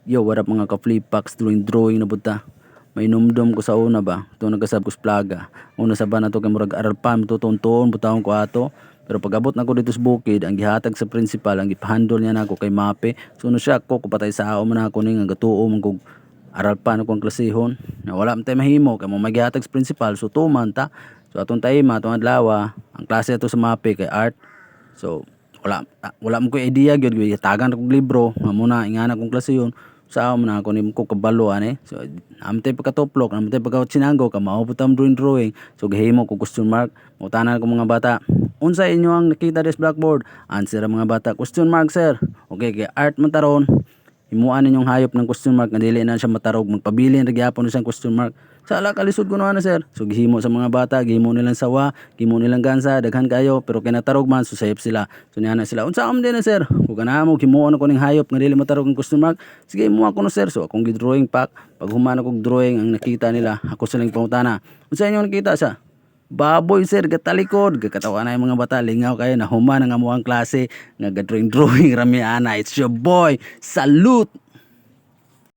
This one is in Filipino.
Yo, what up mga ka-flipax drawing na buta. May numdum ko sa una ba. Ito nagkasab ko sa plaga. Una sa ba na to kay murag aral pa matutuntuon butahon ko ato. Pero pag abot na ko dito sa bukid, ang gihatag sa principal, ang ipahandle niya nako kay Mape. So no siya ko kupatay sa ako man ako ning gatuo man kog aral pa na kong klasehon. Na wala man tay mahimo kay mo magihatag sa principal. So tuman ta. So atong tayma atong adlaw, ang klase ato sa Mape kay art. So wala mo ko idea gyud tagan kog libro nga muna ingana kong klase yun sa mo na ako ni ko kabalo ani so amtay pagkatuplok amtay pagkatsinanggo ka mao putam drawing so gahimo ko question mark mo tanan ko mga bata unsa inyo ang nakita des blackboard answer ang mga bata question mark sir okay kay art man taron himuan ninyong hayop ng question mark nga dili na siya matarog magpabilin ra gyapon siyang question mark sa ala kalisod ko na sir so gihimo sa mga bata gihimo nilang sawa gihimo nilang gansa daghan kayo pero kay natarog man so sayop sila so niana sila unsa am din na sir ug kana mo himuon ako ning hayop nga dili matarog ang question mark sige mo ako no sir so akong gidrawing pack pag humana kog drawing ang nakita nila ako silang pangutana unsa inyo nakita sa baboy sir gatalikod gakatawa na yung mga bata lingaw kayo na human ang amuang klase nga drawing rami ana it's your boy salute